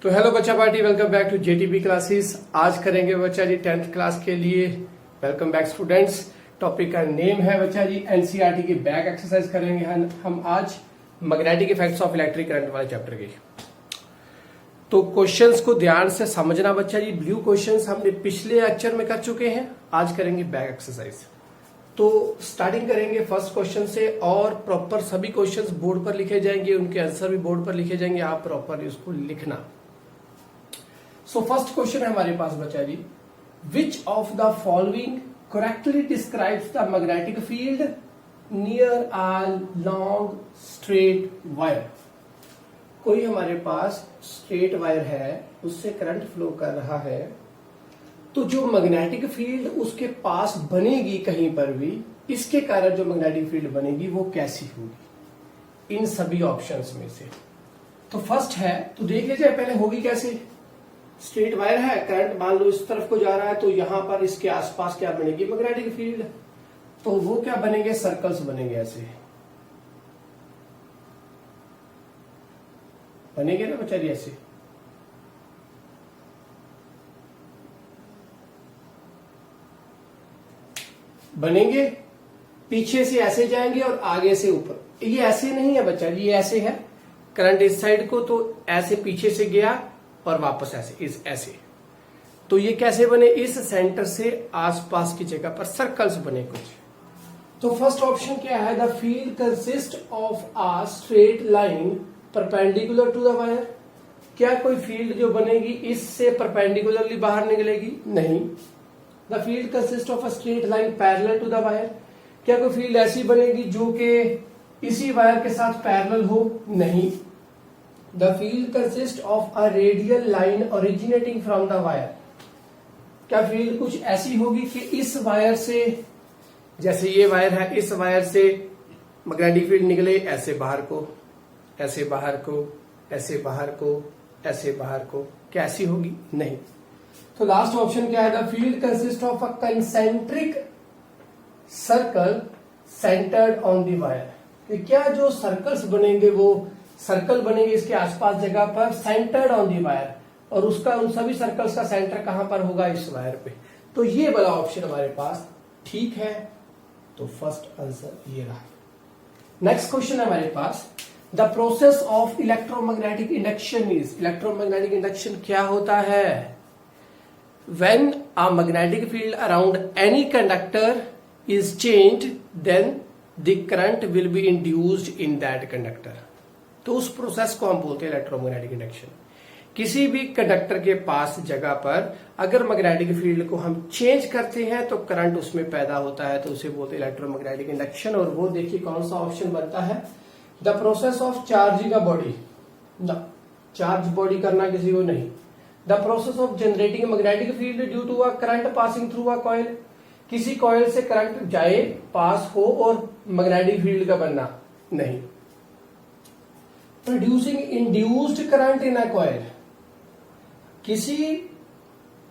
तो हेलो बच्चा party, welcome back to JTB classes. आज करेंगे बच्चा जी 10th क्लास के लिए। Welcome back students. टॉपिक का नेम है बच्चा जी एनसीईआरटी की बैक एक्सरसाइज करेंगे हम आज magnetic effects of electric current वाले चैप्टर की। तो क्वेश्चंस को ध्यान से समझना बच्चा जी। ब्लू क्वेश्चंस हमने पिछले लेक्चर में कर चुके हैं, आज करेंगे बैक एक्सरसाइज। तो स्टार्टिंग करेंगे फर्स्ट क्वेश्चन से और प्रॉपर सभी क्वेश्चंस बोर्ड पर लिखे जाएंगे, उनके आंसर भी बोर्ड पर लिखे जाएंगे, आप प्रॉपर उसको लिखना। सो फर्स्ट क्वेश्चन है हमारे पास बच्चा जी, which of the following correctly describes the magnetic field near a long straight wire. कोई हमारे पास स्ट्रेट वायर है, उससे करंट फ्लो कर रहा है, तो जो मैग्नेटिक फील्ड उसके पास बनेगी कहीं पर भी, इसके कारण जो मैग्नेटिक फील्ड बनेगी वो कैसी होगी इन सभी ऑप्शंस में से। तो फर्स्ट है, तो देख लीजिए पहले होगी कैसे। स्ट्रेट वायर है, करंट मान लो इस तरफ को जा रहा है, तो यहां पर इसके आसपास क्या बनेगी मैग्नेटिक फील्ड। तो वो क्या बनेंगे, सर्कल्स बनेंगे, ऐसे बनेंगे ना बच्चा जी, ऐसे। बनेंगे, पीछे से ऐसे जाएंगे और आगे से ऊपर। ये ऐसे नहीं है बच्चा जी, ये ऐसे है। करंट इस साइड को तो ऐसे पीछे से गया और वापस ऐसे ऐसे। तो ये कैसे बने, इस सेंटर से आसपास की जगह पर सर्कल्स बने कुछ। तो फर्स्ट ऑप्शन क्या है, the field consist of a straight line perpendicular to the wire. क्या कोई फील्ड जो बनेगी इससे परपेंडिकुलरली बाहर निकलेगी? नहीं। The field consist of a straight line parallel to the wire. क्या कोई फील्ड ऐसी बनेगी जो कि इसी वायर के साथ पैरेलल हो? नहीं। The field consist of a radial line originating from the wire. क्या फील्ड कुछ ऐसी होगी कि इस वायर से, जैसे ये वायर है, इस वायर से मैग्नेटिक फील्ड निकले ऐसे बाहर को, ऐसे बाहर को, ऐसे बाहर को, ऐसे बाहर को, क्या ऐसी होगी? नहीं। तो लास्ट ऑप्शन क्या है, the field consist of a concentric circle centred on the wire. क्या जो सर्कल्स बनेंगे वो सर्कल बनेंगे इसके आसपास जगह पर, सेंटर्ड ऑन दी वायर, और उसका उन सभी सर्कल्स का सेंटर कहां पर होगा, इस वायर पे। तो ये वाला ऑप्शन हमारे पास ठीक है। तो फर्स्ट आंसर ये रहा। नेक्स्ट क्वेश्चन है हमारे पास, the process of electromagnetic induction is. Electromagnetic induction क्या होता है? When a magnetic field around any conductor is changed, then the current will be induced in that conductor. तो उस प्रोसेस को हम बोलते हैं इलेक्ट्रोमैग्नेटिक इंडक्शन। किसी भी कंडक्टर के पास जगह पर अगर मैग्नेटिक फील्ड को हम चेंज करते हैं तो करंट उसमें पैदा होता है, तो उसे बोलते हैं इलेक्ट्रोमैग्नेटिक इंडक्शन। और वो देखिए कौन सा ऑप्शन बनता है, the process of charging a body. Charge body करना किसी को नहीं। The process of generating magnetic field due to a current passing through a coil. किसी कॉइल से करंट जाए, पास हो और मैग्नेटिक फील्ड का बनना नहीं। Producing induced current in a coil. किसी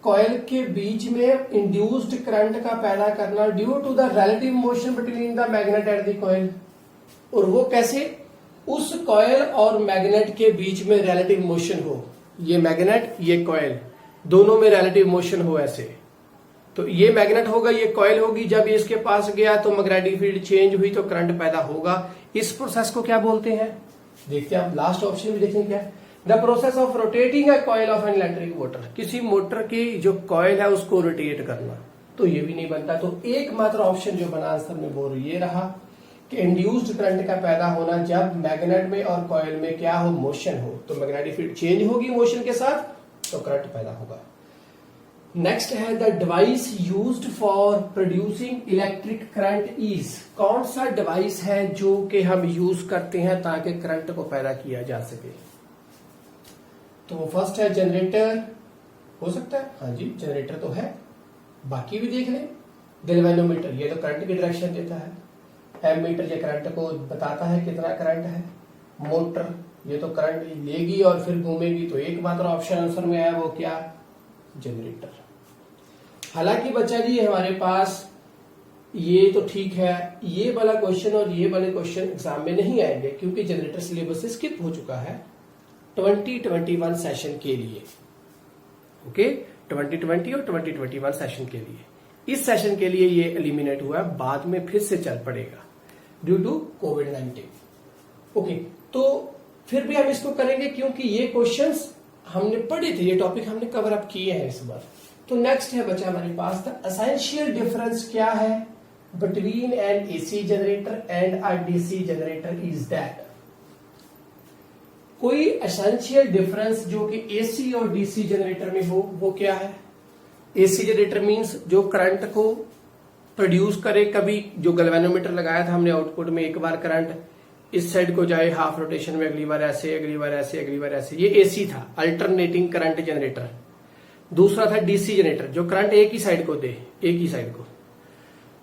कॉइल के बीच में इंड्यूस्ड करंट का पैदा करना due to the relative motion between the magnet and the coil. और वो कैसे, उस कॉइल और मैग्नेट के बीच में रिलेटिव मोशन हो। ये मैग्नेट, ये कॉइल, दोनों में रिलेटिव मोशन हो ऐसे। तो ये मैग्नेट होगा, ये कॉइल होगी, जब ये इसके पास गया तो मैग्नेटिक फील्ड चेंज हुई तो करंट पैदा होगा। इस प्रोसेस को क्या बोलते हैं, देखते हैं आप। लास्ट ऑप्शन भी देखें क्या है, the process of rotating a coil of an electric motor. किसी मोटर की जो कॉइल है उसको रोटेट करना। तो ये भी नहीं बनता। तो एकमात्र ऑप्शन जो बना आंसर में वो ये रहा कि इंड्यूस्ड करंट का पैदा होना जब मैग्नेट में और कॉइल में क्या हो, मोशन हो। तो मैग्नेटिक फील्ड चेंज होगी मोशन के साथ, तो करंट पैदा होगा। नेक्स्ट है, the device used for producing electric current is. कौन सा डिवाइस है जो कि हम यूज करते हैं ताकि करंट को पैदा किया जा सके? तो फर्स्ट है जनरेटर, हो सकता है, हाँ जी जनरेटर तो है। बाकी भी देख लें, गैल्वेनोमीटर, ये तो करंट की डायरेक्शन देता है। एमीटर, ये करंट को बताता है कितना करंट है। मोटर, ये तो करंट लेगी और फिर घूमेगी। तो एकमात्र ऑप्शन आंसर में आया वो क्या, जनरेटर। हालांकि बच्चा जी हमारे पास ये तो ठीक है, ये वाला क्वेश्चन और ये वाले क्वेश्चन एग्जाम में नहीं आएंगे क्योंकि जनरेटर सिलेबस से स्किप हो चुका है। 2021 सेशन के लिए। ओके, 2020 और 2021 सेशन के लिए। इस सेशन के लिए ये एलिमिनेट हुआ, बाद में फिर से चल पड़ेगा ड्यू टू कोविड-19। ओके, तो फिर भी हम इसको करेंगे क्योंकि ये क्वेश्चंस हमने पढ़े थे, ये टॉपिक हमने कवर अप किए हैं इस बार। तो नेक्स्ट है बच्चा हमारे पास द एसेंशियल डिफरेंस क्या है between N AC generator and a DC generator is that. कोई एसेंशियल डिफरेंस जो कि एसी और डीसी जनरेटर में हो वो क्या है। एसी जनरेटर मींस जो करंट को प्रोड्यूस करे, कभी जो गैल्वेनोमीटर लगाया था हमने आउटपुट में, एक बार करंट इस साइड को जाए हाफ रोटेशन में, अगली बार ऐसे, अगली बार ऐसे, अगली बार ऐसे, ये एसी था, अल्टरनेटिंग करंट जनरेटर। दूसरा था डीसी जनरेटर जो करंट एक ही साइड को दे, एक ही साइड को।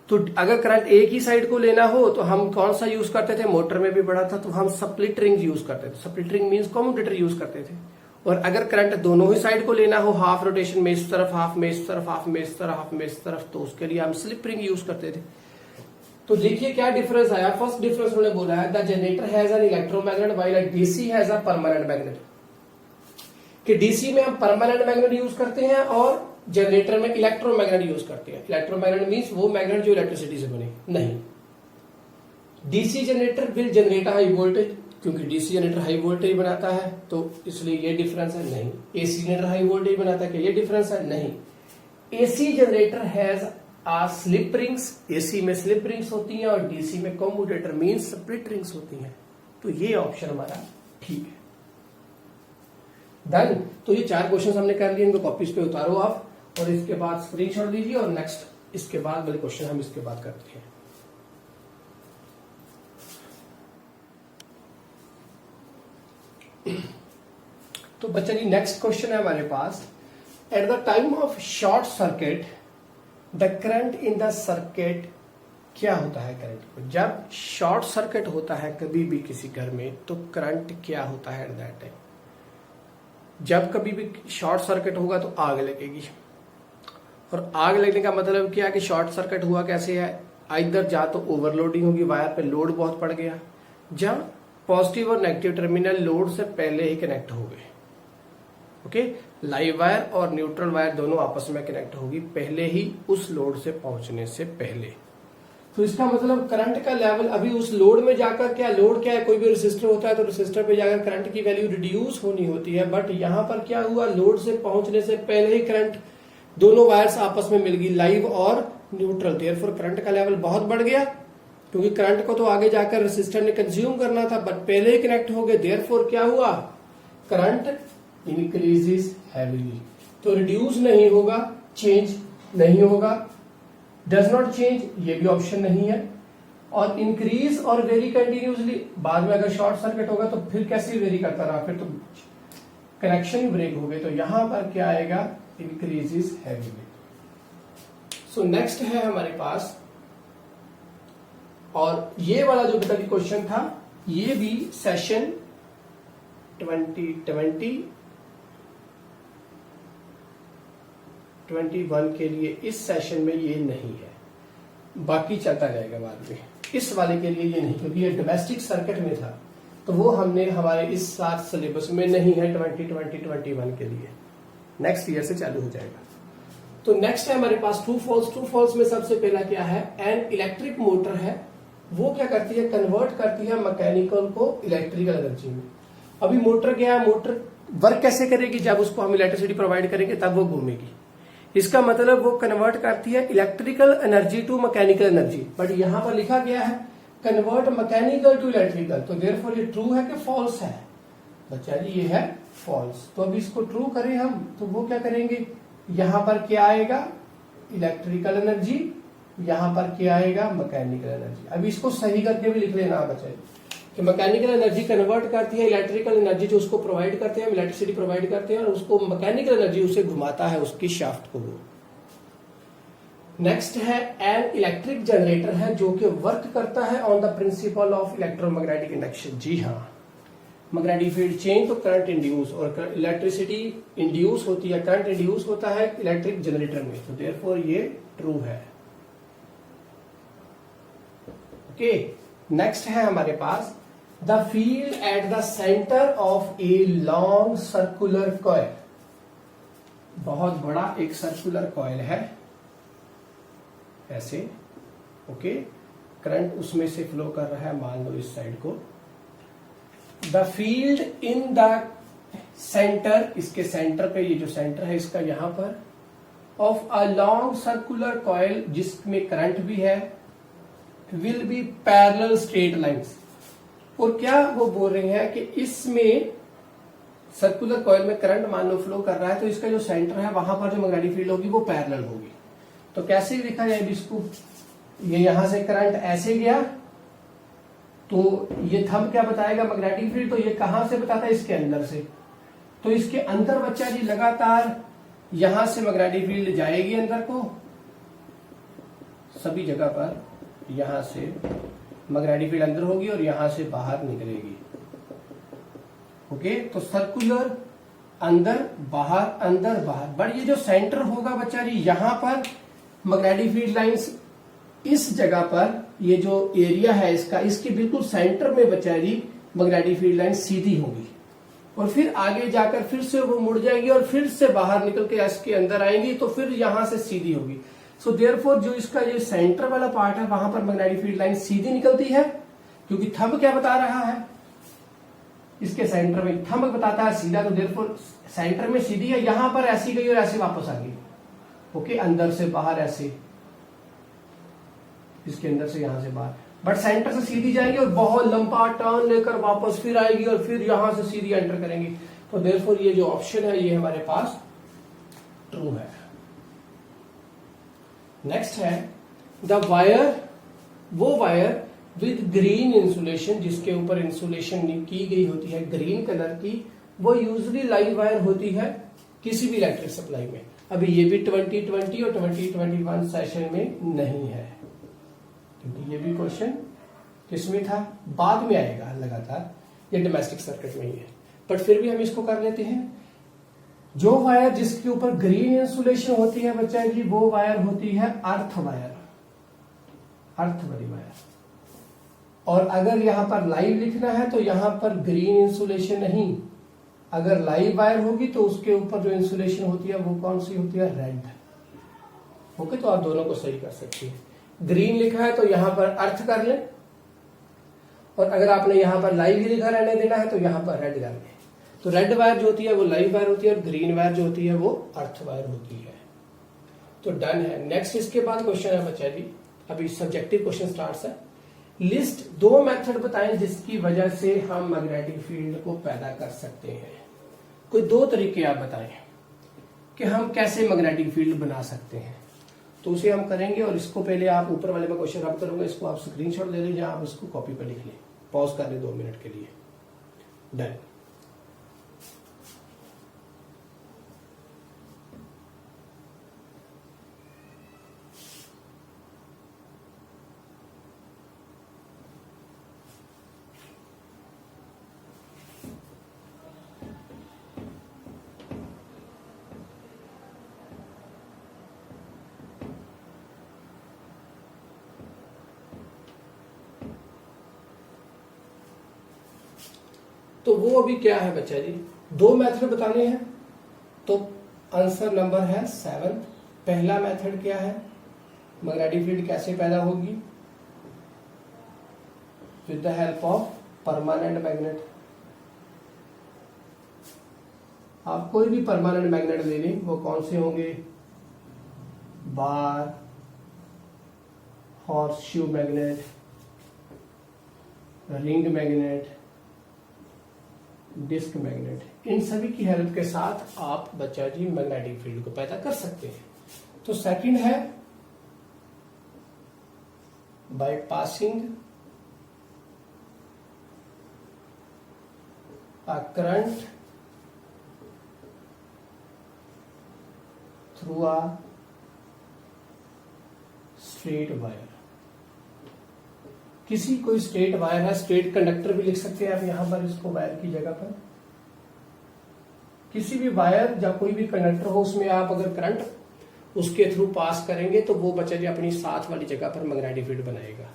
तो अगर करंट एक ही साइड को लेना हो तो हम कौन सा यूज करते थे, मोटर में भी बड़ा था तो हम स्प्लिट रिंग यूज करते थे। Split ring means commutator use करते थे। और अगर करंट दोनों ही साइड को लेना हो, हाफ रोटेशन में इस तरफ, हाफ में इस तरफ, हाफ में इस तरफ, हाफ में इस तरफ, तो उसके लिए हम स्लिप रिंग यूज करते थे। तो देखिए क्या डिफरेंस आया। फर्स्ट डिफरेंस उन्होंने बोला है the generator has an electromagnet while a DC has a permanent magnet, कि डीसी में हम परमानेंट मैग्नेट यूज करते हैं और जनरेटर में इलेक्ट्रोमैग्नेट यूज करते हैं। इलेक्ट्रोमैग्नेट मींस वो मैग्नेट जो इलेक्ट्रिसिटी से बने नहीं। DC generator will generate high voltage, क्योंकि डीसी जनरेटर हाई वोल्टेज बनाता है तो इसलिए ये डिफरेंस है। नहीं, एसी जनरेटर हाई वोल्टेज बनाता है, क्या ये डिफरेंस है? नहीं। AC generator has a slip rings, AC में स्लिप रिंग्स होती हैं और डीसी में कम्यूटेटर मींस स्प्लिट रिंग्स होती हैं। तो ये ऑप्शन हमारा ठीक है। डन। तो ये 4 क्वेश्चन हमने कर लिए, इनको कॉपीज पे उतारो आप और इसके बाद स्क्रीनशॉट दीजिए और नेक्स्ट इसके बाद वाले क्वेश्चन हम इसके बाद करते हैं। तो बच्चा जी नेक्स्ट क्वेश्चन है हमारे पास, at the time of short circuit the current in the circuit, क्या होता है करंट को जब शॉर्ट सर्किट होता है कभी भी किसी घर में, तो करंट क्या होता है एट दैट टाइम। जब कभी भी शॉर्ट सर्किट होगा तो आग लगेगी, और आग लगने का मतलब क्या कि शॉर्ट सर्किट हुआ कैसे है, इधर जा तो ओवरलोडिंग होगी, वायर पे लोड बहुत पड़ गया, जब पॉजिटिव और नेगेटिव टर्मिनल लोड से पहले ही कनेक्ट हो गए। ओके, लाइव वायर और न्यूट्रल वायर दोनों आपस में कनेक्ट होगी पहले ही, उस लोड से पहुंचने से पहले। तो इसका मतलब करंट का लेवल अभी उस लोड में जाकर, क्या लोड क्या है, कोई भी रेसिस्टर होता है तो रेसिस्टर पे जाकर करंट की वैल्यू रिड्यूस होनी होती है, बट यहां पर क्या हुआ, लोड से पहुंचने से पहले ही करंट, दोनों वायर्स आपस में मिल गई, लाइव और न्यूट्रल, देयरफॉर करंट का लेवल बहुत बढ़ गया, क्योंकि करंट को तो आगे जाकर रेसिस्टर ने कंज्यूम करना था, बट पहले ही कनेक्ट हो गए, देयरफॉर क्या हुआ, करंट इंक्रीजेस हैवीली। तो रिड्यूस नहीं होगा, चेंज नहीं होगा, डज नॉट चेंज, ये भी ऑप्शन नहीं है, और इंक्रीज और वेरी कंटिन्यूसली, बाद में अगर शॉर्ट सर्किट होगा तो फिर कैसे वेरी करता रहा, फिर तो कनेक्शन ब्रेक हो गए, तो यहां पर क्या आएगा, इंक्रीजेस हैवीली। सो नेक्स्ट है हमारे पास, और ये वाला जो बेटा क्वेश्चन था ये भी सेशन 2020 21 के लिए, इस सेशन में ये नहीं है, बाकी चलता जाएगा बाद में। इस वाले के लिए ये नहीं, क्योंकि ये डोमेस्टिक सर्किट में था, तो वो हमने हमारे इस साथ सिलेबस में नहीं है 2020-21 के लिए, नेक्स्ट ईयर से चालू हो जाएगा। तो नेक्स्ट है हमारे पास ट्रू फॉल्स। ट्रू फॉल्स में सबसे पहला क्या है, एन इलेक्ट्रिक मोटर है, वो क्या करती है, कन्वर्ट करती है मैकेनिकल को इलेक्ट्रिकल एनर्जी में। अभी मोटर क्या है, मोटर वर्क कैसे करेगी, जब उसको हम इलेक्ट्रिसिटी प्रोवाइड करेंगे तब वो घूमेगी, इसका मतलब वो कन्वर्ट करती है electrical energy to mechanical energy, but यहां पर लिखा गया है कन्वर्ट मैकेनिकल टू इलेक्ट्रिकल, तो देयरफॉर ये ट्रू है कि फॉल्स है, बच्चा जी ये है फॉल्स। तो अभी इसको ट्रू करें हम, तो वो क्या करेंगे, यहां पर क्या आएगा, इलेक्ट्रिकल एनर्जी, यहां पर क्या आएगा, मैकेनिकल एनर्जी। अभी इसको सही करके भी लिख लेना बच्चा कि मैकेनिकल एनर्जी कन्वर्ट करती है इलेक्ट्रिकल एनर्जी, जो उसको प्रोवाइड करते हैं, हम इलेक्ट्रिसिटी प्रोवाइड करते हैं, और उसको मैकेनिकल एनर्जी उसे घुमाता है उसकी शाफ्ट को। नेक्स्ट है एन इलेक्ट्रिक जनरेटर है जो कि वर्क करता है on the principle of electromagnetic induction. जी हाँ, मैग्नेटिक फील्ड चेंज तो करंट इंड्यूस, और इलेक्ट्रिसिटी इंड्यूस होती है, करंट इंड्यूस होता है इलेक्ट्रिक जनरेटर में, तो देयरफॉर ये ट्रू है। ओके, नेक्स्ट है हमारे पास the field at the centre of a long circular coil, बहुत बड़ा एक सर्कुलर कॉइल है ऐसे, ओके, करंट उसमें से फ्लो कर रहा है, मान लो इस साइड को। The field in the centre, इसके सेंटर पे, ये जो सेंटर है इसका यहां पर, of a long circular coil जिसमें करंट भी है, will be parallel straight lines. और क्या वो बोल रहे हैं कि इसमें सर्कुलर कॉइल में करंट मान लो फ्लो कर रहा है, तो इसका जो सेंटर है वहां पर जो मैग्नेटिक फील्ड होगी वो पैरेलल होगी। तो कैसे लिखा जाए इसको, ये यहां से करंट ऐसे गया तो ये थंब क्या बताएगा मैग्नेटिक फील्ड, तो ये कहां से बताता है, इसके अंदर से। तो इसके अंदर बच्चा जी लगातार यहां से मैग्नेटिक फील्ड जाएगी अंदर को, सभी जगह पर यहां से मैग्नेटिक फील्ड अंदर होगी और यहां से बाहर निकलेगी। ओके, तो सर्कुलर अंदर बाहर, बट ये जो सेंटर होगा बच्चा जी, यहां पर मैग्नेटिक फील्ड लाइंस इस जगह पर, ये जो एरिया है इसका, इसके बिल्कुल सेंटर में बच्चा जी मैग्नेटिक फील्ड लाइन सीधी होगी और फिर आगे जाकर फिर से वो मुड़ जाएगी और फिर से बाहर निकल के इसके अंदर आएंगी, तो फिर यहां से सीधी होगी। सो देयरफॉर जो इसका ये सेंटर वाला पार्ट है वहां पर मैग्नेटिक फील्ड लाइन सीधी निकलती है, क्योंकि थंब क्या बता रहा है, इसके सेंटर में थंब बताता है सीधा, तो देयरफॉर सेंटर में सीधी है, यहां पर ऐसी गई और ऐसे वापस आ गई। ओके, अंदर से बाहर ऐसे, इसके अंदर से यहां से बाहर, बट सेंटर से सीधी जाएंगी और बहुत लंबा टर्न लेकर वापस फिर आएगी और फिर यहां से सीधी एंटर करेंगी। तो देयरफॉर ये जो ऑप्शन है ये हमारे पास ट्रू है। नेक्स्ट है द वायर, वो वायर विद ग्रीन इंसुलेशन, जिसके ऊपर इंसुलेशन की गई होती है ग्रीन कलर की, वो यूजुअली लाइव वायर होती है किसी भी इलेक्ट्रिक सप्लाई में। अभी ये भी 2020 और 2021 सेशन में नहीं है, क्योंकि ये भी क्वेश्चन किसमें था, बाद में आएगा लगातार, ये डोमेस्टिक सर्किट में ही है, बट फिर भी हम इसको कर लेते हैं। जो वायर जिसके ऊपर ग्रीन इंसुलेशन होती है बच्चा जी, वो वायर होती है अर्थ वायर, अर्थ वाली वायर। और अगर यहां पर लाइव लिखना है तो यहां पर ग्रीन इंसुलेशन नहीं, अगर लाइव वायर होगी तो उसके ऊपर जो इंसुलेशन होती है वो कौन सी होती है, रेड। ओके, तो आप दोनों को सही कर सकते हैं। ग्रीन लिखा है तो यहां पर अर्थ कर लें, और अगर आपने यहां पर लाइव ही लिखा रहने देना है तो यहां पर रेड कर लें। तो रेड वायर जो होती है वो लाइव वायर होती है और ग्रीन वायर जो होती है वो अर्थ वायर होती है। तो डन है। नेक्स्ट इसके बाद क्वेश्चन है बच्चा जी, अभी सब्जेक्टिव क्वेश्चन स्टार्ट है। लिस्ट 2 मेथड बताएं जिसकी वजह से हम मैग्नेटिक फील्ड को पैदा कर सकते हैं। कोई 2 तरीके आप बताएं कि हम कैसे मैग्नेटिक फील्ड बना सकते हैं, तो उसे हम करेंगे। और इसको पहले आप ऊपर वाले में क्वेश्चन रब करूंगा, इसको आप स्क्रीनशॉट ले लीजिए, आप इसको कॉपी पर लिख लें, पॉज कर लें 2 मिनट के लिए। डन। तो वो अभी क्या है बच्चा जी, 2 मेथड बताने हैं। तो आंसर नंबर है 7। पहला मेथड क्या है, मैग्नेटिक फील्ड कैसे पैदा होगी, with the help of permanent magnet. आप कोई भी परमानेंट मैग्नेट ले लें, वो कौन से होंगे, bar, horseshoe magnet, ring magnet, disc magnet, इन सभी की हेल्प के साथ आप बच्चा जी मैग्नेटिक फील्ड को पैदा कर सकते हैं। तो सेकंड है by passing a current through a straight wire. किसी कोई स्ट्रेट वायर है, स्ट्रेट कंडक्टर भी लिख सकते हैं आप यहां पर, इसको वायर की जगह पर किसी भी वायर या कोई भी कंडक्टर हो, उसमें आप अगर करंट उसके थ्रू पास करेंगे तो वो बच्चा जी अपनी साथ वाली जगह पर मैग्नेटिक फील्ड बनाएगा।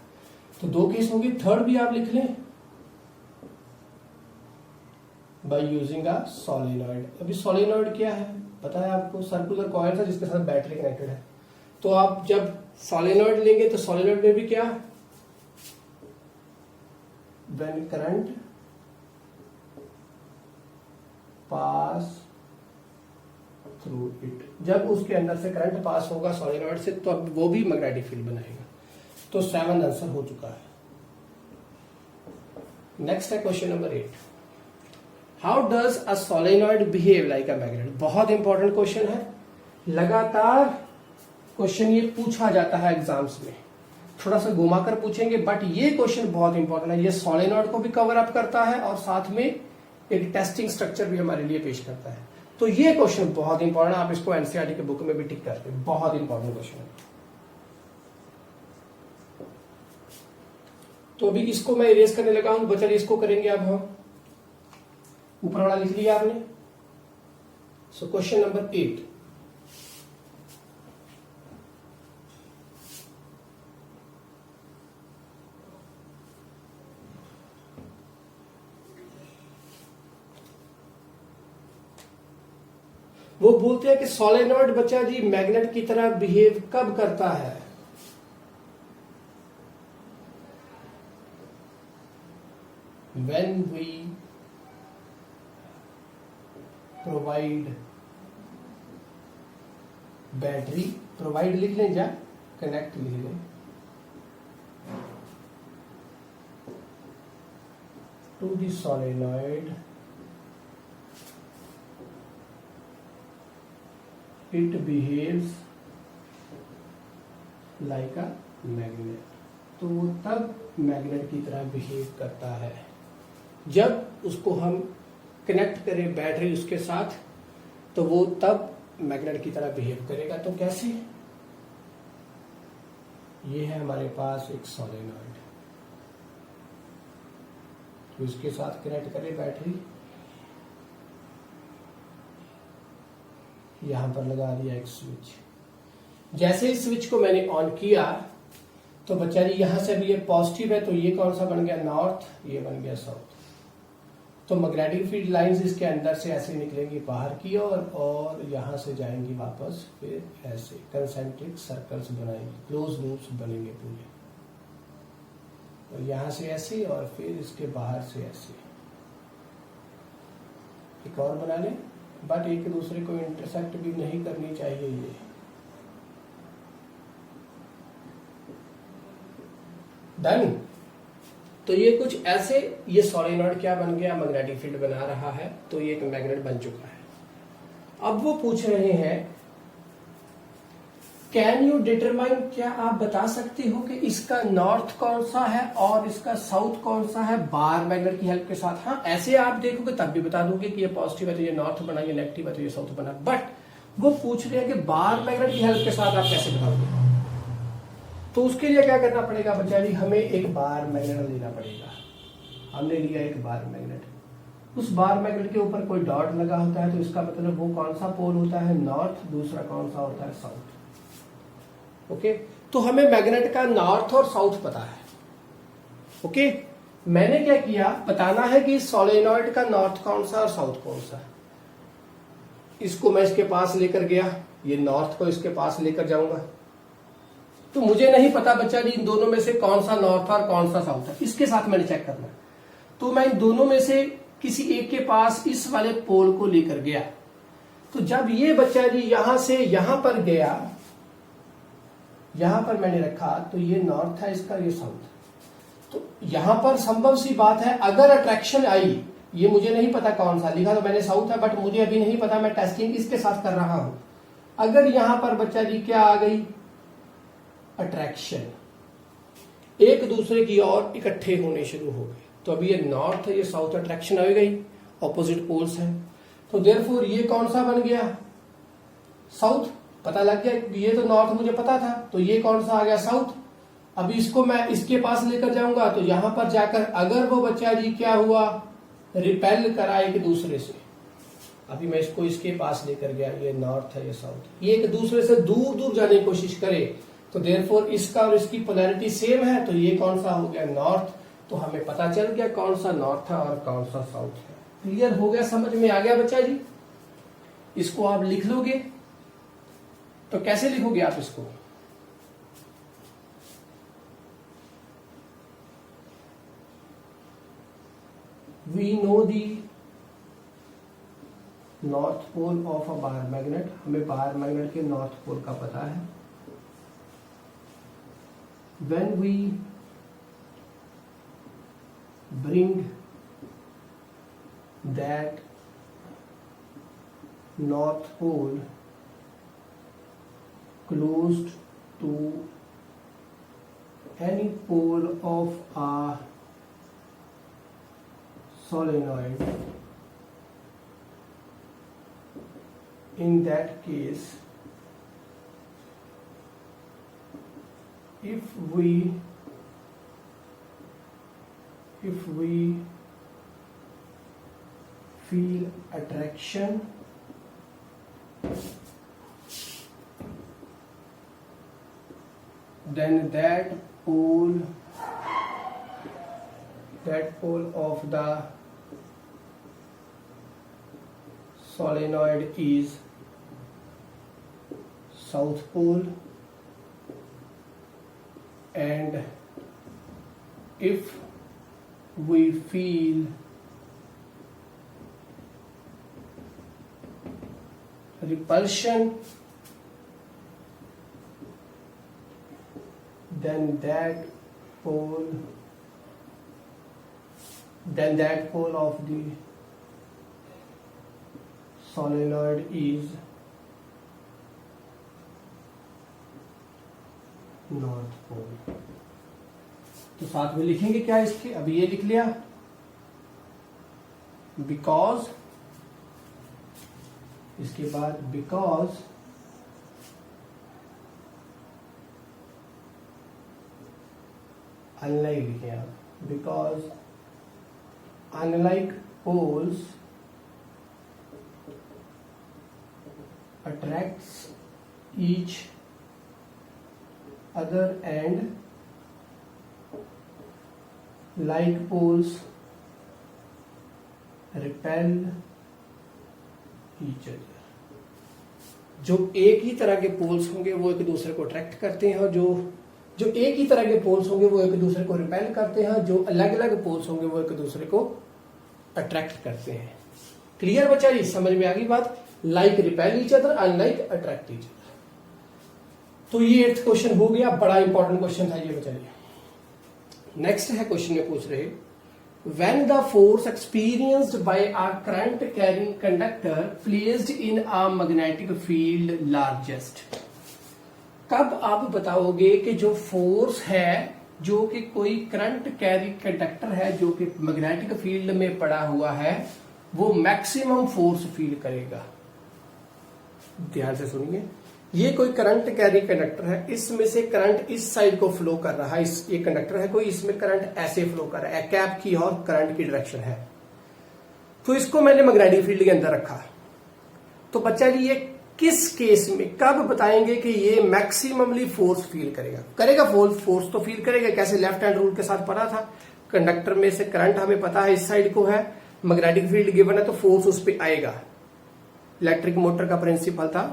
तो 2 केस होंगे, थर्ड भी आप लिख लें, बाय यूजिंग अ सोलेनॉइड। अभी सोलेनॉइड क्या है पता है आपको, सर्कुलर कॉइल है जिसके साथ बैटरी कनेक्टेड है। तो आप जब सोलेनॉइड लेंगे तो सोलेनॉइड में भी क्या, when current pass through it, जब उसके अंदर से करंट पास होगा सोलेनॉइड से तो अब वो भी मैग्नेटिक फील्ड बनाएगा। तो 7 आंसर हो चुका है। नेक्स्ट है question number 8, how does a solenoid behave like a magnet. बहुत इंपॉर्टेंट क्वेश्चन है, लगातार क्वेश्चन ये पूछा जाता है एग्जाम्स में, थोड़ा सा घुमाकर पूछेंगे बट ये क्वेश्चन बहुत इंपॉर्टेंट है। ये सोलेनॉइड को भी कवर अप करता है और साथ में एक टेस्टिंग स्ट्रक्चर भी हमारे लिए पेश करता है। तो ये क्वेश्चन बहुत इंपॉर्टेंट है, आप इसको एनसीईआरटी के बुक में भी टिक करते हैं, बहुत इंपॉर्टेंट क्वेश्चन है। तो अभी इसको मैं इरेज करने लगा हूं, बचल इसको करेंगे अब हम। ऊपर वाला लिख लिया आपने। सो क्वेश्चन नंबर 8, वो बोलते हैं कि सोलेनॉइड बच्चा जी मैग्नेट की तरह बिहेव कब करता है। When we provide battery, provide लिख लें या कनेक्ट लिख लें, to the solenoid, it behaves like a magnet. तो वो तब मैग्नेट की तरह बिहेव करता है जब उसको हम कनेक्ट करें बैटरी उसके साथ, तो वो तब मैग्नेट की तरह बिहेव करेगा। तो कैसे, ये है हमारे पास एक सोलेनॉइड, तो इसके साथ कनेक्ट करें बैटरी, यहां पर लगा दिया एक स्विच। जैसे ही स्विच को मैंने ऑन किया तो बच्चा जी यहां से भी ये पॉजिटिव है, तो ये कौन सा बन गया नॉर्थ, ये बन गया साउथ। तो मैग्नेटिक फील्ड लाइंस इसके अंदर से ऐसे निकलेंगी बाहर की ओर और यहां से जाएंगी वापस, फिर ऐसे कंसेंट्रिक सर्कल्स बनाएंगे, क्लोज लूप्स बनेंगे पूरे, और यहां से ऐसे और फिर इसके बाहर से ऐसे। एक और बना लें, बट एक दूसरे को इंटरसेक्ट भी नहीं करनी चाहिए ये। डन। तो ये कुछ ऐसे, ये सोलेनॉइड क्या बन गया, मैग्नेटिक फील्ड बना रहा है, तो ये एक मैग्नेट बन चुका है। अब वो पूछ रहे हैं कैन यू डिटरमाइन, क्या आप बता सकते हो कि इसका नॉर्थ कौन सा है और इसका साउथ कौन सा है बार मैग्नेट की हेल्प के साथ। हाँ ऐसे आप देखोगे तब भी बता दोगे कि ये पॉजिटिव है तो ये नॉर्थ बना, ये नेगेटिव है तो ये साउथ बना, बट वो पूछ रहे हैं कि बार मैग्नेट की हेल्प के साथ आप कैसे बताओगे। तो उसके लिए क्या करना पड़ेगा बच्चा जी, हमें एक बार मैग्नेट लेना पड़ेगा। हमने लिया एक बार मैग्नेट, उस बार मैग्नेट के ऊपर कोई डॉट लगा होता है तो इसका मतलब वो कौन सा पोल होता है नॉर्थ, दूसरा कौन सा होता है साउथ। ओके, तो हमें मैग्नेट का नॉर्थ और साउथ पता है। ओके, मैंने क्या किया, बताना है कि सोलेनॉइड का नॉर्थ कौन सा और साउथ कौन सा। इसको मैं इसके पास लेकर गया, ये नॉर्थ को इसके पास लेकर जाऊंगा, तो मुझे नहीं पता बच्चा जी इन दोनों में से कौन सा नॉर्थ और कौन सा साउथ है, इसके साथ मैंने चेक करना है। तो मैं इन दोनों में से किसी एक के पास इस वाले पोल को लेकर गया, तो जब ये बच्चा जी यहां से यहां पर गया, यहां पर मैंने रखा, तो ये नॉर्थ है इसका, ये साउथ। तो यहां पर संभव सी बात है अगर अट्रैक्शन आई, ये मुझे नहीं पता कौन सा, लिखा तो मैंने साउथ है बट मुझे अभी नहीं पता, मैं टेस्टिंग इसके साथ कर रहा हूं। अगर यहां पर बच्चा जी क्या आ गई, अट्रैक्शन, एक दूसरे की ओर इकट्ठे होने शुरू हो गए, तो अभी ये नॉर्थ है ये साउथ, अट्रैक्शन आ गई, ऑपोजिट पोल्स हैं, तो देयरफॉर ये कौन सा बन गया, साउथ। पता लग गया, ये तो नॉर्थ मुझे पता था, तो ये कौन सा आ गया, साउथ। अभी इसको मैं इसके पास लेकर जाऊंगा, तो यहां पर जाकर अगर वो बच्चा जी क्या हुआ, रिपेल करा एक दूसरे से, अभी मैं इसको इसके पास लेकर गया, ये नॉर्थ है ये साउथ, ये एक दूसरे से दूर दूर जाने की कोशिश करे, तो देयरफॉर इसका और इसकी पोलैरिटी सेम है, तो ये कौन सा हो गया, नॉर्थ। तो हमें पता चल गया कौन सा नॉर्थ है और कौन सा साउथ है। क्लियर हो गया, समझ में आ गया बच्चा जी? इसको आप लिख लोगे तो कैसे लिखोगे आप इसको? We know the north pole of a bar magnet, हमें बार मैग्नेट के नॉर्थ पोल का पता है। When we bring that north pole closed to any pole of a solenoid, in that case if we feel attraction, then that pole of the solenoid is south pole, and if we feel repulsion, then that pole of the solenoid is north pole. तो साथ में लिखेंगे क्या इसके? अभी ये लिख लिया, बिकॉज, इसके बाद बिकॉज अनलाइक लिखे आप, because unlike poles attracts each other and like poles repel each other। जो एक ही तरह के पोल्स होंगे वो एक दूसरे को अट्रैक्ट करते हैं, और जो एक ही तरह के पोल्स होंगे वो एक दूसरे को रिपेल करते हैं, जो अलग अलग पोल्स होंगे वो एक दूसरे को अट्रैक्ट करते हैं। क्लियर बच्चा जी? समझ में आ गई बात? Like repel each other, unlike attract each other. तो ये 8th क्वेश्चन हो गया, बड़ा इंपॉर्टेंट क्वेश्चन था ये बच्चा जी। नेक्स्ट है क्वेश्चन में पूछ रहे, when the force experienced by a current carrying conductor placed in a magnetic field largest। कब आप बताओगे कि जो फोर्स है, जो कि कोई करंट कैरी कंडक्टर है जो कि मैग्नेटिक फील्ड में पड़ा हुआ है, वो मैक्सिमम फोर्स फील करेगा। ध्यान से सुनिए, ये कोई करंट कैरी कंडक्टर है, इसमें से करंट इस साइड को फ्लो कर रहा है, ये कंडक्टर है कोई, इसमें करंट ऐसे फ्लो कर रहा है, कैप की और करंट की डायरेक्शन है। तो इसको मैंने मैग्नेटिक फील्ड के अंदर रखा। तो बच्चा जी ये किस केस में, कब बताएंगे कि ये मैक्सिममली फोर्स फील करेगा? करेगा फोर्स तो फील करेगा। कैसे? लेफ्ट हैंड रूल के साथ पढ़ा था, कंडक्टर में से करंट हमें पता है इस साइड को है, मैग्नेटिक फील्ड गिवन है तो फोर्स उस पर आएगा। इलेक्ट्रिक मोटर का प्रिंसिपल था,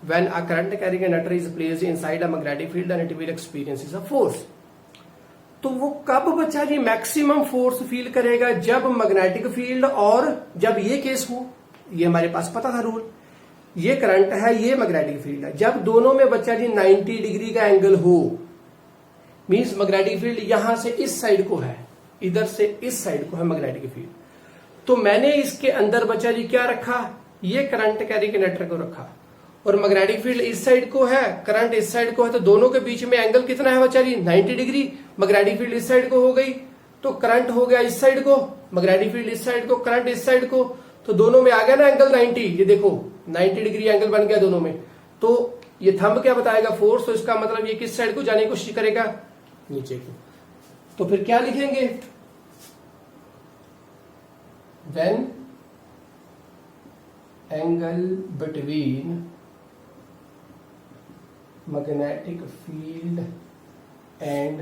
when a current carrying conductor is placed inside a magnetic field then it will experience a force। तो वो कब बच्चा जी मैक्सिमम फोर्स फील करेगा? जब मैग्नेटिक फील्ड और जब ये केस हो, ये हमारे पास पता था रूल, ये करंट है, ये मैग्नेटिक फील्ड है, जब दोनों में बच्चा जी 90 डिग्री का एंगल हो, मींस मैग्नेटिक फील्ड यहां से इस साइड को है, इधर से इस साइड को है मैग्नेटिक फील्ड। तो मैंने इसके अंदर बच्चा जी क्या रखा? ये करंट कैरी कंडक्टर को रखा, और मैग्नेटिक फील्ड इस साइड को है, करंट इस साइड को है, तो दोनों के बीच में एंगल कितना है बच्चा जी? 90 डिग्री। मैग्नेटिक फील्ड इस साइड को हो गई तो करंट हो गया इस साइड को, मैग्नेटिक फील्ड इस साइड को, करंट इस साइड को, तो दोनों में आ गया ना एंगल 90। ये देखो 90 डिग्री एंगल बन गया दोनों में। तो ये थंब क्या बताएगा? फोर्स। तो इसका मतलब ये किस साइड को जाने की कोशिश करेगा? नीचे को। तो फिर क्या लिखेंगे? When angle between magnetic field and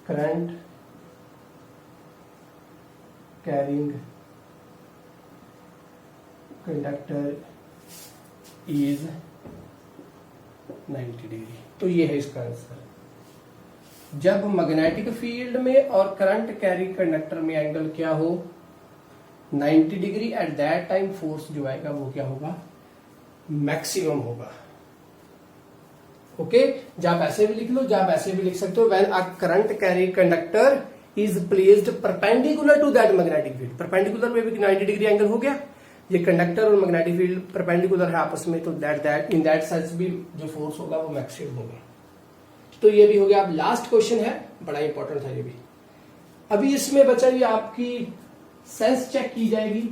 current carrying conductor is 90 degree. तो ये है इसका आंसर। जब मैग्नेटिक फील्ड में और करंट कैरी कंडक्टर में एंगल क्या हो 90 degree, at that time force जो आएगा वो क्या होगा, मैक्सिमम होगा। ओके, जब ऐसे भी लिख लो, जब ऐसे भी लिख सकते हो, when a current carry conductor is placed perpendicular to that magnetic field. Perpendicular में भी 90 डिग्री एंगल हो गया, ये कंडक्टर और मैग्नेटिक फील्ड परपेंडिकुलर है आपस में, तो दैट इन दैट सेंस भी जो फोर्स होगा वो मैक्सिमम होगा। तो ये भी हो गया। अब लास्ट क्वेश्चन है, बड़ा इंपॉर्टेंट था ये भी। अभी इसमें बचा ये आपकी सेंस चेक की जाएगी,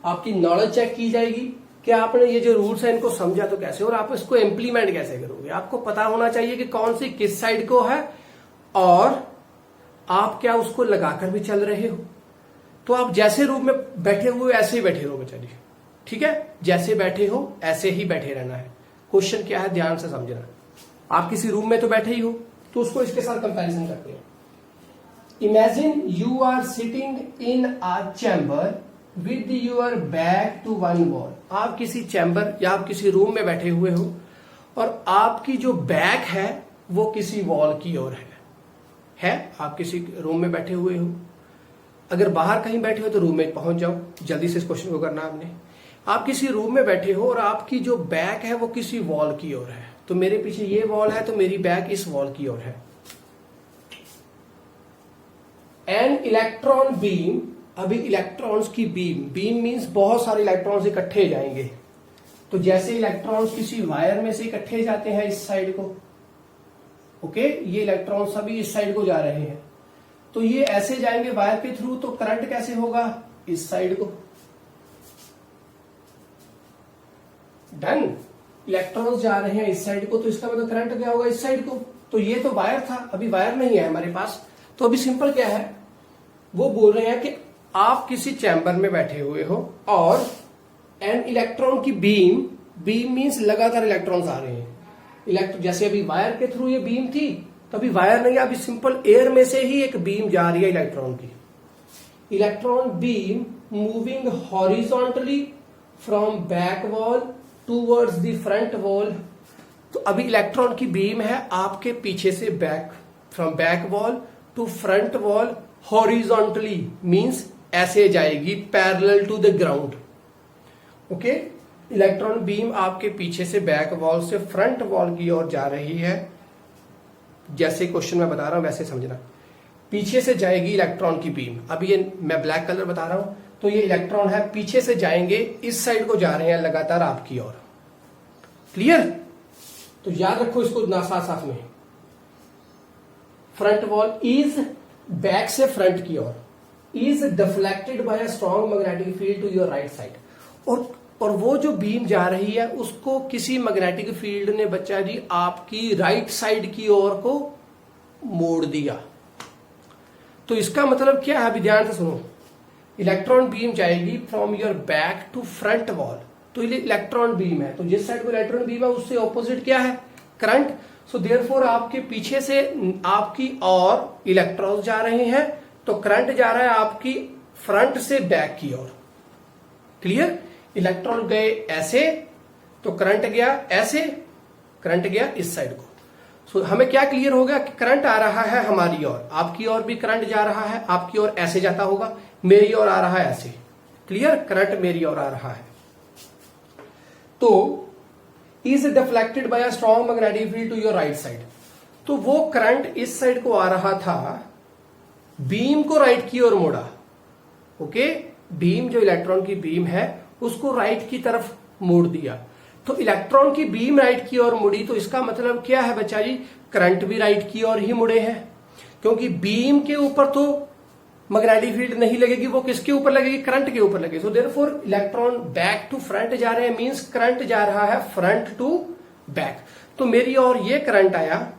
आपकी नॉलेज चेक की जाएगी कि आपने ये जो रूल्स है इनको समझा तो कैसे, और आप इसको इम्प्लीमेंट कैसे करोगे। आपको पता होना चाहिए कि कौन सी किस साइड को है, और आप क्या उसको लगाकर भी चल रहे हो। तो आप जैसे रूम में बैठे हुए ऐसे ही बैठे रहोगे, चलिए ठीक है, जैसे बैठे हो ऐसे ही बैठे रहना है। क्वेश्चन क्या है ध्यान से समझना। आप किसी रूम में तो बैठे ही हो, तो उसको इसके साथ कंपैरिजन करते हैं। Imagine you are sitting in a chamber with your back to one wall. आप किसी चैम्बर या आप किसी रूम में बैठे हुए हो और आपकी जो बैक है वो किसी वॉल की ओर है। आप किसी रूम में बैठे हुए हो, अगर बाहर कहीं बैठे हो तो रूम में पहुंच जाओ, जल्दी से इस क्वेश्चन को करना आपने। आप किसी रूम में बैठे हो और आपकी जो बैक है वो किसी वॉल की ओर है, तो मेरे पीछे ये वॉल है तो मेरी बैक इस वॉल की ओर है। एन इलेक्ट्रॉन बीम, अभी इलेक्ट्रॉन्स की बीम मीन्स बहुत सारे इलेक्ट्रॉन्स इकट्ठे जाएंगे। तो जैसे इलेक्ट्रॉन्स किसी वायर में से इकट्ठे जाते हैं इस साइड को, ओके, ये इलेक्ट्रॉन सभी इस साइड को जा रहे हैं, तो ये ऐसे जाएंगे वायर के थ्रू, तो करंट कैसे होगा, इस साइड को। डन। इलेक्ट्रॉन्स जा रहे हैं इस साइड को, तो इसका मतलब करंट क्या होगा, इस साइड को। तो ये तो वायर था, अभी वायर नहीं है हमारे पास, तो अभी सिंपल क्या है, वो बोल रहे हैं कि आप किसी चैम्बर में बैठे हुए हो और एन इलेक्ट्रॉन की बीम मीन्स लगातार इलेक्ट्रॉन्स आ रहे हैं। जैसे अभी वायर के थ्रू ये बीम थी, तो अभी वायर नहीं है, अभी सिंपल एयर में से ही एक बीम जा रही है इलेक्ट्रॉन की। Electron beam moving horizontally from back wall towards the front wall. तो अभी इलेक्ट्रॉन की बीम है आपके पीछे से back, from back wall to front wall, horizontally means ऐसे जाएगी parallel to the ground. Okay, electron beam आपके पीछे से बैक वॉल से फ्रंट वॉल की ओर जा रही है। जैसे क्वेश्चन में बता रहा हूं वैसे समझना। पीछे से जाएगी इलेक्ट्रॉन की बीम, अभी ये मैं ब्लैक कलर बता रहा हूं, तो ये इलेक्ट्रॉन है, पीछे से जाएंगे, इस साइड को जा रहे हैं लगातार आपकी ओर। क्लियर? तो याद रखो इसको ना साथ साथ में। फ्रंट वॉल इज बैक से फ्रंट की ओर, is deflected by a strong magnetic field to your right side. और वो जो बीम जा रही है उसको किसी मैग्नेटिक फील्ड ने बच्चा जी आपकी राइट साइड की ओर को मोड़ दिया। तो इसका मतलब क्या है, अभी ध्यान से सुनो। इलेक्ट्रॉन बीम जाएगी from your back to front wall, तो ये इलेक्ट्रॉन बीम है, तो जिस साइड को इलेक्ट्रॉन बीम है उससे ऑपोजिट क्या है, करंट। सो देयरफॉर आपके पीछे से आपकी और इलेक्ट्रॉन्स जा रहे हैं, तो करंट जा रहा है आपकी फ्रंट से बैक की ओर। क्लियर? इलेक्ट्रॉन गए ऐसे तो करंट गया ऐसे, करंट गया इस साइड को। सो हमें क्या क्लियर हो गया कि करंट आ रहा है हमारी ओर, आपकी ओर भी करंट जा रहा है, आपकी ओर ऐसे जाता होगा, मेरी ओर आ रहा है ऐसे। क्लियर? करंट मेरी ओर आ रहा है। तो is deflected by a strong magnetic field to your right side. तो वो करंट इस साइड को आ रहा था, बीम को राइट की ओर मोड़ा। ओके, बीम जो इलेक्ट्रॉन की बीम है उसको राइट की तरफ मोड़ दिया। तो इलेक्ट्रॉन की बीम राइट की ओर मुड़ी, तो इसका मतलब क्या है बच्चा जी, करंट भी राइट की ओर ही मुड़े हैं, क्योंकि बीम के ऊपर तो मैग्नेटिक फील्ड नहीं लगेगी, वो किसके ऊपर लगेगी, करंट के ऊपर लगेगी। So therefore electron back to front जा रहे हैं, मींस करंट जा रहा है फ्रंट टू बैक। तो मेरी ओर ये करंट आया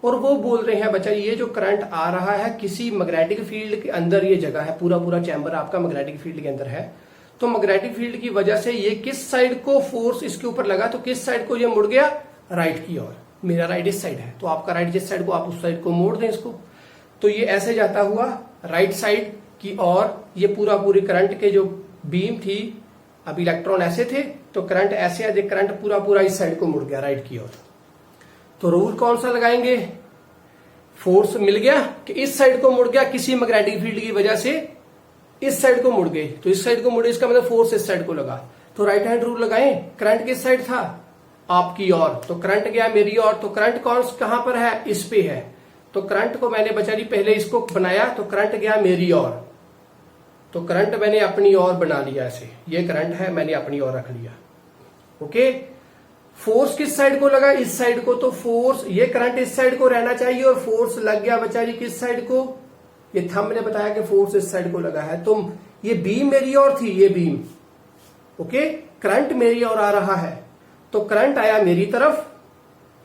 और वो बोल रहे हैं बच्चा ये जो करंट आ रहा है किसी मैग्नेटिक फील्ड के अंदर, ये जगह है, पूरा पूरा चैम्बर आपका मैग्नेटिक फील्ड के अंदर है, तो मैग्नेटिक फील्ड की वजह से ये किस साइड को फोर्स इसके ऊपर लगा, तो किस साइड को ये मुड़ गया, राइट की ओर। मेरा राइट इस साइड है, तो आपका राइट जिस साइड को, आप उस साइड को मोड़ दें इसको, तो ये ऐसे जाता हुआ राइट साइड कि और ये पूरी करंट के जो बीम थी, अब इलेक्ट्रॉन ऐसे थे तो करंट ऐसे है, करंट पूरा इस साइड को मुड़ गया राइट की ओर। तो रूल कौन सा लगाएंगे? फोर्स मिल गया कि इस साइड को मुड़ गया, किसी मैग्नेटिक फील्ड की वजह से इस साइड को मुड़ गई, तो इस साइड को मुड़े, इसका मतलब फोर्स इस साइड को लगा। तो राइट हैंड रूल लगाएं। करंट किस साइड था? आपकी ओर, तो करंट गया मेरी ओर। तो करंट कहां पर है? इस पे है। तो करंट को मैंने बेचारी पहले इसको बनाया, तो करंट गया मेरी ओर, तो करंट मैंने अपनी ओर बना लिया ऐसे, ये करंट है मैंने अपनी ओर रख लिया। ओके, फोर्स किस साइड को लगा? इस साइड को। तो फोर्स, ये करंट इस साइड को रहना चाहिए और फोर्स लग गया बेचारी किस साइड को? ये थंब ने बताया कि फोर्स इस साइड को लगा है। तो ये बीम मेरी ओर थी, ये बीम, ओके, करंट मेरी ओर आ रहा है, तो करंट आया मेरी तरफ,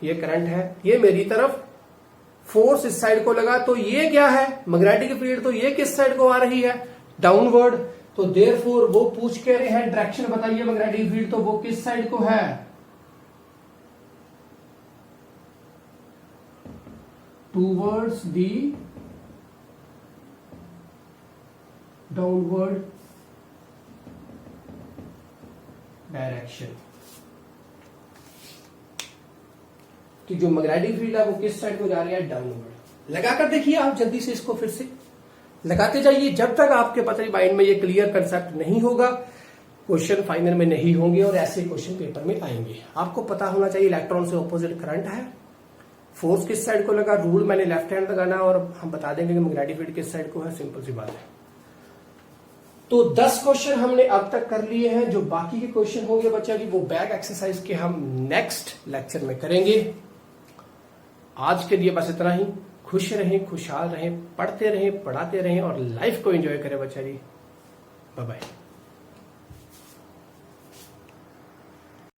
ये करंट है, ये मेरी तरफ, फोर्स इस साइड को लगा, तो ये क्या है? Magnetic field. तो ये किस साइड को आ रही है? डाउनवर्ड। तो देयरफॉर वो पूछ के रहे हैं डायरेक्शन बताइए मैग्नेटिक फील्ड, तो वो किस साइड को है? Towards the downward direction. तो जो मैग्नेटिक फील्ड है वो किस साइड को जा रही है? डाउनवर्ड। लगाकर देखिए आप जल्दी से इसको, फिर से लगाते जाइए जब तक आपके पता माइंड में ये क्लियर कंसेप्ट नहीं होगा, क्वेश्चन फाइनल में नहीं होंगे और ऐसे क्वेश्चन पेपर में आएंगे। आपको पता होना चाहिए इलेक्ट्रॉन से ऑपोजिट करंट है, फोर्स किस साइड को लगा, रूल मैंने लेफ्ट हैंड लगाना और हम बता देंगे कि मैग्नेटिक फील्ड किस साइड को है, सिंपल सी बात है। तो 10 क्वेश्चन हमने अब तक कर लिए हैं। जो बाकी के क्वेश्चन होंगे बच्चा जी वो बैक एक्सरसाइज के हम नेक्स्ट लेक्चर में करेंगे। आज के लिए बस इतना ही। खुश रहें, खुशहाल रहें, पढ़ते रहें, पढ़ाते रहें और लाइफ को एंजॉय करें बच्चा जी। Bye bye.